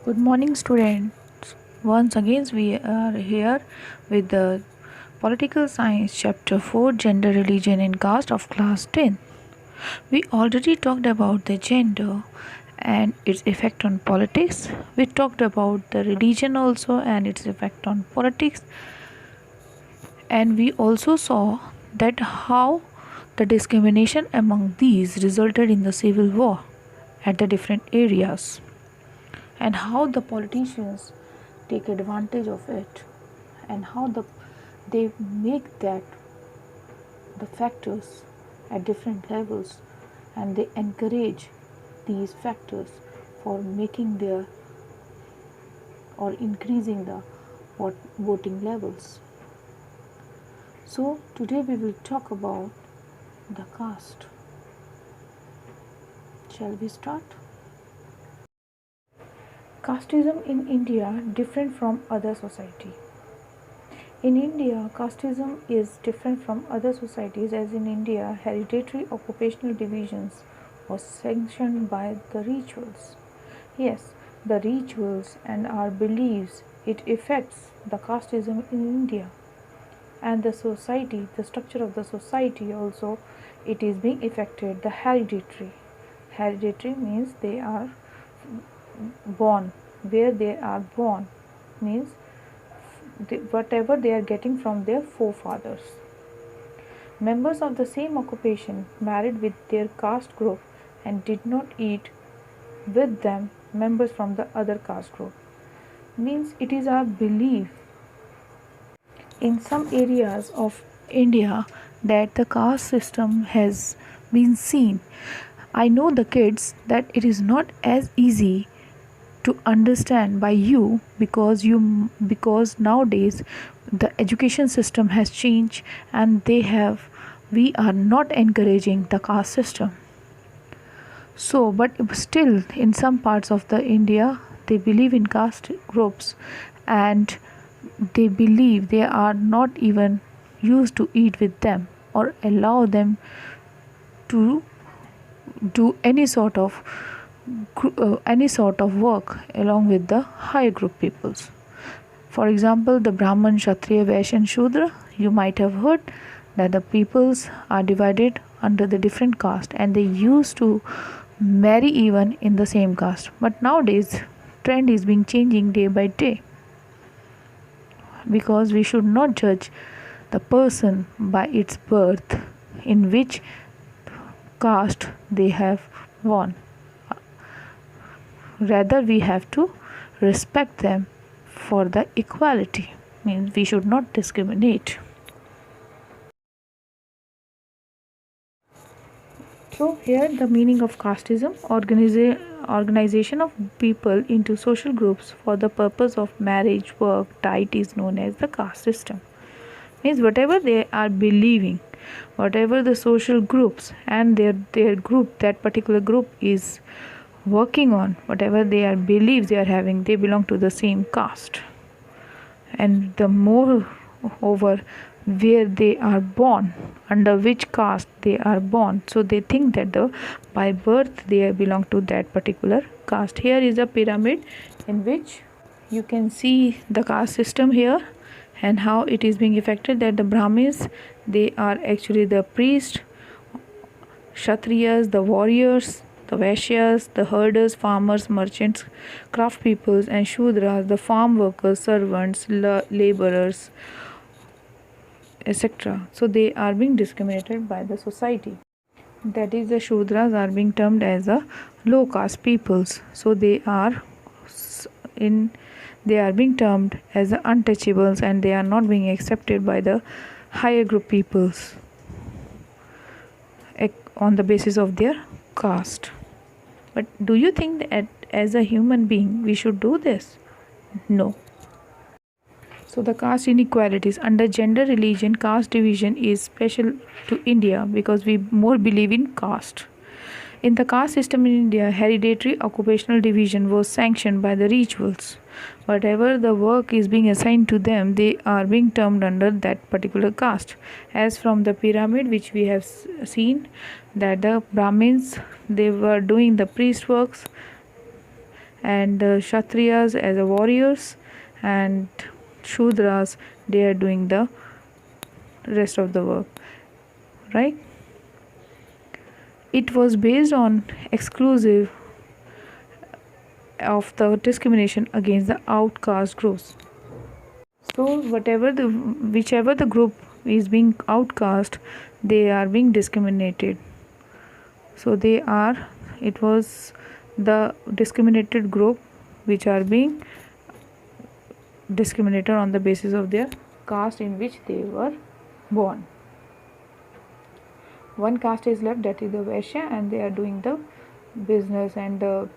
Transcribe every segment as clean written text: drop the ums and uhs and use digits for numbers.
Good morning, students. Once again, we are here with the Political Science Chapter 4 Gender, Religion, and Caste of Class 10. We already talked about the gender and its effect on politics. We talked about the religion also and its effect on politics. And we also saw that how the discrimination among these resulted in the civil war at the different areas, and how the politicians take advantage of it, and how they make that the factors at different levels, and they encourage these factors for making their or increasing the voting levels. So today we will talk about the caste. Shall we start? Casteism in India different from other society. In India, casteism is different from other societies, as in India, hereditary occupational divisions was sanctioned by the rituals. Yes, the rituals and our beliefs, it affects the casteism in India. And the society, the structure of the society also, it is being affected, the hereditary. Hereditary means they are born, where they are born means whatever they are getting from their forefathers. Members of the same occupation married with their caste group and did not eat with them members from the other caste group. Means it is our belief in some areas of India that the caste system has been seen. I know the kids that it is not as easy to understand by you because nowadays the education system has changed, and we are not encouraging the caste system. So but still in some parts of the India they believe in caste groups, and they believe they are not even used to eat with them or allow them to do any sort of work along with the higher group peoples. For example, the Brahman, Kshatriya, Vaishya, and Shudra, you might have heard that the peoples are divided under the different caste, and they used to marry even in the same caste. But nowadays, trend is being changing day by day, because we should not judge the person by its birth, in which caste they have born. Rather, we have to respect them for the equality. Means we should not discriminate. So here the meaning of casteism: organization of people into social groups for the purpose of marriage, work, diet is known as the caste system. Means whatever they are believing, whatever the social groups and their group, that particular group is working on, whatever they are beliefs they are having, they belong to the same caste. And the more over where they are born, under which caste they are born, so they think that by birth they belong to that particular caste. Here is a pyramid in which you can see the caste system here and how it is being affected. That the Brahmins, they are actually the priests, Kshatriyas the warriors, the Vaishyas the herders, farmers, merchants, craft peoples, and Shudras the farm workers, servants, laborers, etc. So they are being discriminated by the society. That is, the Shudras are being termed as a low caste peoples. So they are being termed as the untouchables, and they are not being accepted by the higher group peoples on the basis of their caste. But do you think that as a human being we should do this? No. So the caste inequalities under gender, religion, caste division is special to India because we more believe in caste. In the caste system in India, hereditary occupational division was sanctioned by the rituals. Whatever the work is being assigned to them, they are being termed under that particular caste. As from the pyramid which we have seen, that the Brahmins, they were doing the priest works, and Kshatriyas as a warriors, and Shudras, they are doing the rest of the work, right? It was based on exclusive of the discrimination against the outcast groups. So whichever the group is being outcast, they are being discriminated. So it was the discriminated group which are being discriminated on the basis of their caste in which they were born. One caste is left, that is the Vaishya, and they are doing the business and the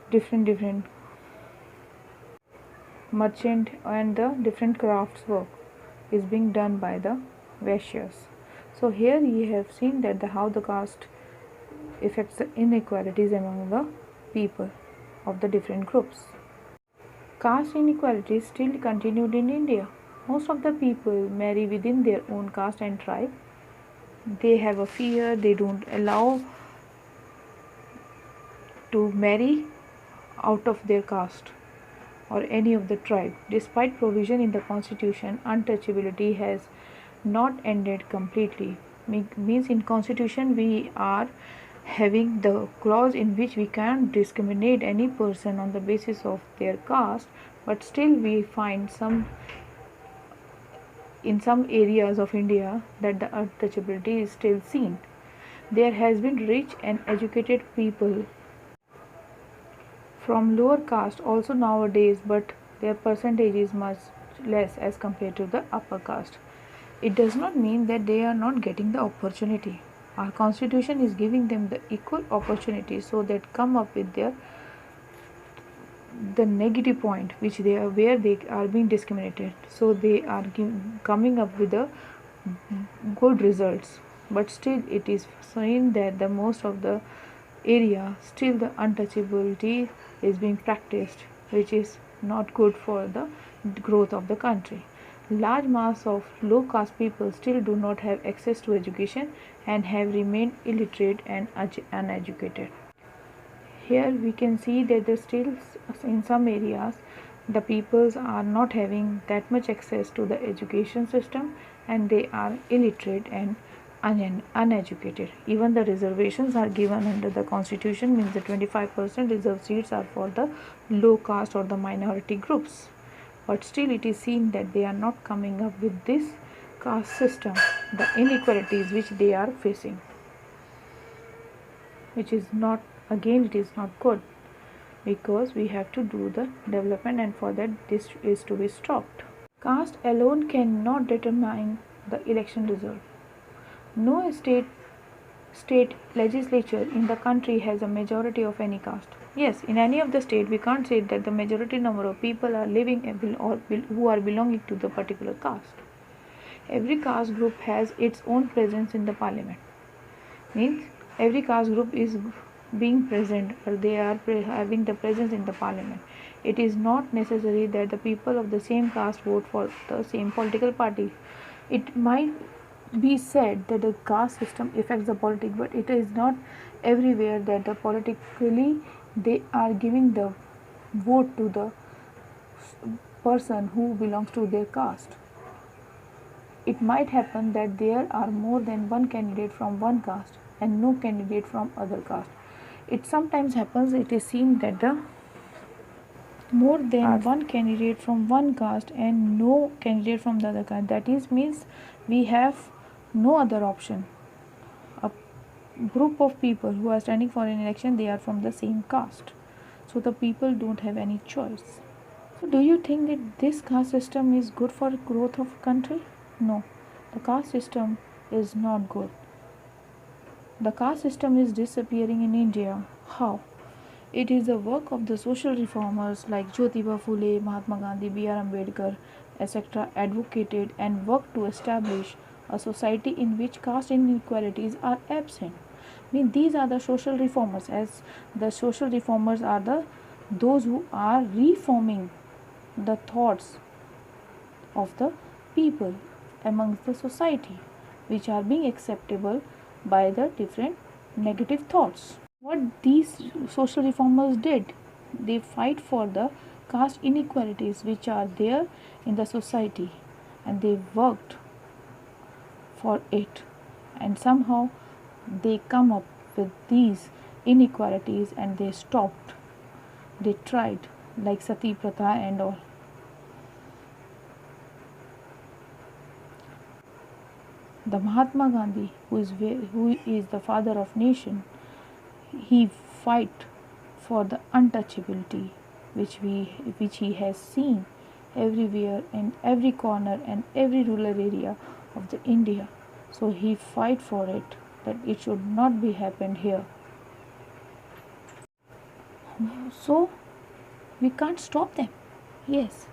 different merchant and the different crafts work is being done by the Vaishyas. So here we have seen that how the caste affects the inequalities among the people of the different groups. Caste inequality still continued in India. Most of the people marry within their own caste and tribe. They have a fear, they don't allow to marry out of their caste or any of the tribe. Despite provision in the constitution, untouchability has not ended completely. Means in constitution we are having the clause in which we can't discriminate any person on the basis of their caste, but still we find in some areas of India that the untouchability is still seen. There has been rich and educated people from lower caste also nowadays, but their percentage is much less as compared to the upper caste. It does not mean that they are not getting the opportunity. Our constitution is giving them the equal opportunity, so that come up with the negative point which they are, where they are being discriminated, so they are coming up with the good results. But still it is seen that the most of the area still the untouchability is being practiced, which is not good for the growth of the country. Large mass of low caste people still do not have access to education and have remained illiterate and uneducated. Here we can see that there still in some areas the peoples are not having that much access to the education system, and they are illiterate and uneducated. Even the reservations are given under the constitution, means the 25% reserved seats are for the low caste or the minority groups, but still it is seen that they are not coming up with this caste system, the inequalities which they are facing, which is not, again it is not good, because we have to do the development, and for that this is to be stopped. Caste alone cannot determine the election result. No state legislature in the country has a majority of any caste. Yes, in any of the state we can't say that the majority number of people are living who are belonging to the particular caste. Every caste group has its own presence in the parliament. Means every caste group is being present, or they are having the presence in the parliament. It is not necessary that the people of the same caste vote for the same political party. It might be said that the caste system affects the politics, but it is not everywhere that the politically they are giving the vote to the person who belongs to their caste. It might happen that there are more than one candidate from one caste and no candidate from other caste. It sometimes happens, it is seen that the more than one candidate from one caste and no candidate from the other caste. That is means we have no other option. A group of people who are standing for an election, they are from the same caste, so the people don't have any choice. So do you think that this caste system is good for growth of country? No, the caste system is not good. The caste system is disappearing in India. How? It is the work of the social reformers like Jyotiba Phule, Mahatma Gandhi, B.R. Ambedkar, etc. advocated and worked to establish a society in which caste inequalities are absent. I mean, these are the social reformers, as the social reformers are those who are reforming the thoughts of the people amongst the society, which are being acceptable by the different negative thoughts. What these social reformers did, They fight for the caste inequalities which are there in the society, and they worked for it, and somehow they come up with these inequalities and they stopped. They tried, like Sati Pratha and all. The Mahatma Gandhi, who is the father of nation, he fight for the untouchability which he has seen everywhere in every corner and every rural area of the India. So he fight for it, that it should not be happened here. So we can't stop them. Yes,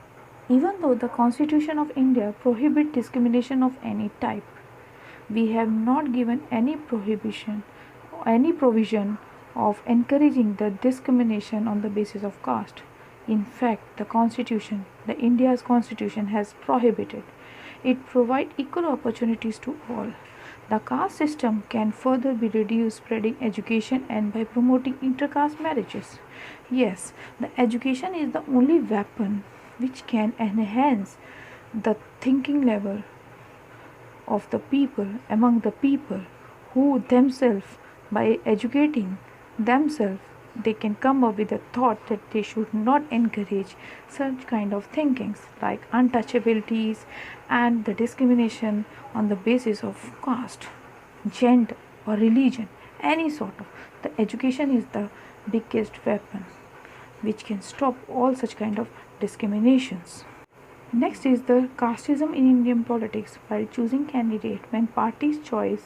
even though the Constitution of India prohibits discrimination of any type, we have not given any provision of encouraging the discrimination on the basis of caste. In fact, the India's constitution has prohibited. It provides equal opportunities to all. The caste system can further be reduced, spreading education and by promoting intercaste marriages. Yes, the education is the only weapon which can enhance the thinking level of the people, among the people who themselves, by educating themselves, they can come up with a thought that they should not encourage such kind of thinkings like untouchabilities and the discrimination on the basis of caste, gender or religion, any sort of. The education is the biggest weapon which can stop all such kind of discriminations. Next is the casteism in Indian politics. While choosing candidate, when parties choose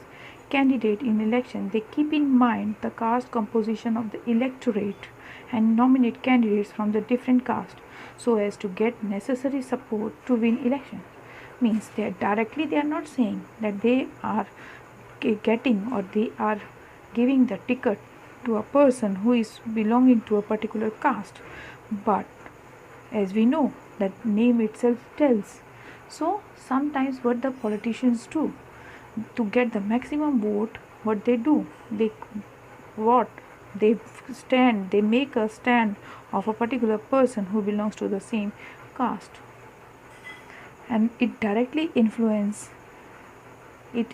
candidate in election, they keep in mind the caste composition of the electorate and nominate candidates from the different caste so as to get necessary support to win election. Means they are not saying that they are getting or they are giving the ticket to a person who is belonging to a particular caste, but as we know that name itself tells. So sometimes what the politicians do to get the maximum vote, what they do, they make a stand of a particular person who belongs to the same caste, and it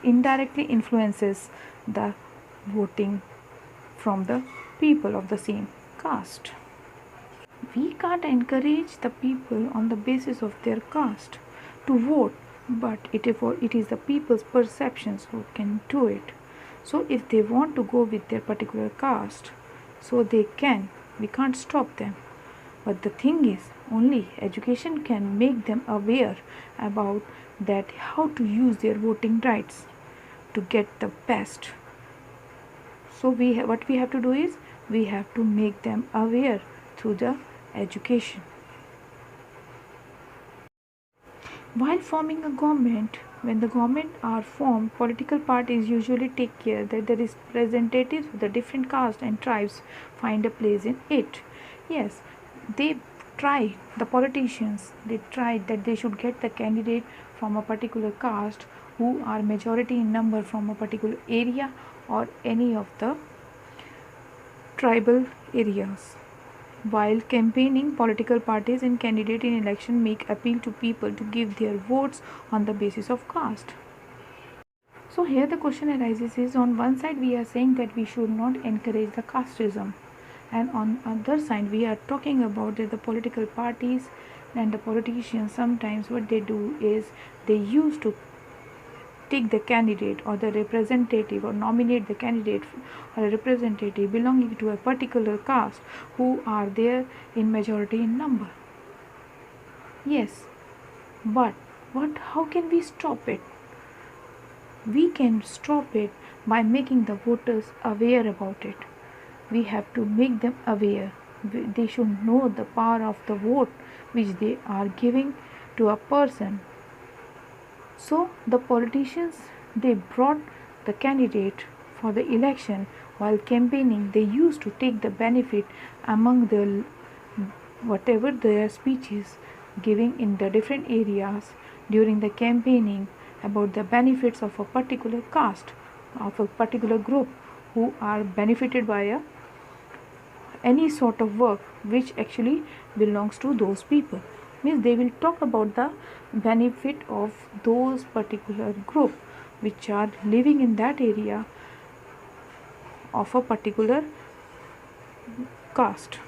indirectly influences the voting from the people of the same caste. We can't encourage the people on the basis of their caste to vote, but it is the people's perceptions who can do it. So if they want to go with their particular caste, so they can. We can't stop them. But the thing is, only education can make them aware about that how to use their voting rights to get the best. So what we have to do is we have to make them aware through the education. While forming a government, when the government are formed, political parties usually take care that the representatives of the different castes and tribes find a place in it. Yes, the politicians try that they should get the candidate from a particular caste who are majority in number from a particular area or any of the tribal areas. While campaigning, political parties and candidates in election make appeal to people to give their votes on the basis of caste. So here the question arises is, on one side we are saying that we should not encourage the casteism, and on other side we are talking about that the political parties and the politicians, sometimes what they do is they used to take the candidate or the representative or nominate the candidate or a representative belonging to a particular caste who are there in majority in number. Yes, but how can we stop it? We can stop it by making the voters aware about it. We have to make them aware. They should know the power of the vote which they are giving to a person. So the politicians, they brought the candidate for the election. While campaigning, they used to take the benefit among the whatever their speeches giving in the different areas during the campaigning about the benefits of a particular caste, of a particular group who are benefited by any sort of work which actually belongs to those people. Means they will talk about the benefit of those particular group which are living in that area of a particular caste.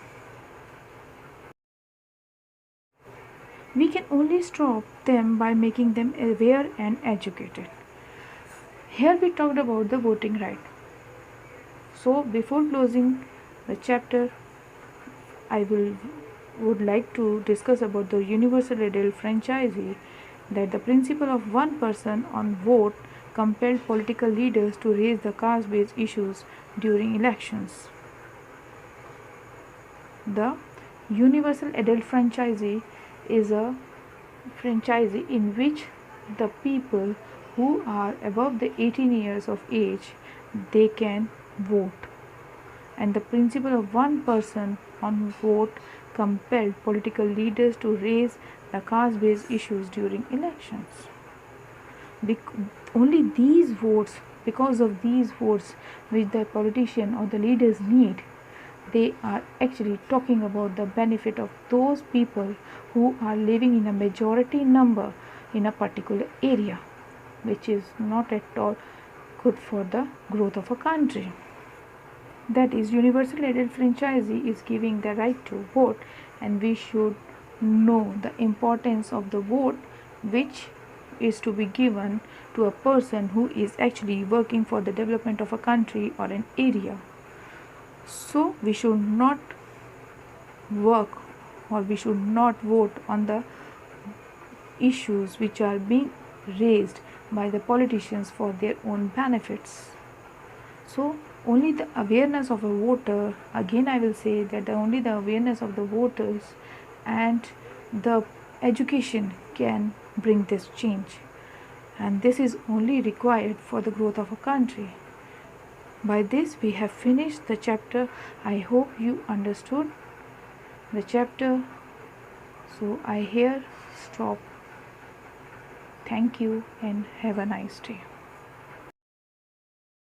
We can only stop them by making them aware and educated. Here we talked about the voting right. So before closing the chapter, I would like to discuss about the universal adult franchise, that the principle of one person on vote compelled political leaders to raise the caste-based issues during elections. The universal adult franchise is a franchise in which the people who are above the 18 years of age, they can vote, and the principle of one person on vote compelled political leaders to raise the caste-based issues during elections. Only these votes, because of these votes which the politician or the leaders need, they are actually talking about the benefit of those people who are living in a majority number in a particular area, which is not at all good for the growth of a country. That is, universal adult franchise is giving the right to vote, and we should know the importance of the vote which is to be given to a person who is actually working for the development of a country or an area. So we should not work, or we should not vote on the issues which are being raised by the politicians for their own benefits. So only the awareness of a voter, again I will say that only the awareness of the voters and the education can bring this change, and this is only required for the growth of a country. By this we have finished the chapter. I hope you understood the chapter. So I here stop. Thank you and have a nice day.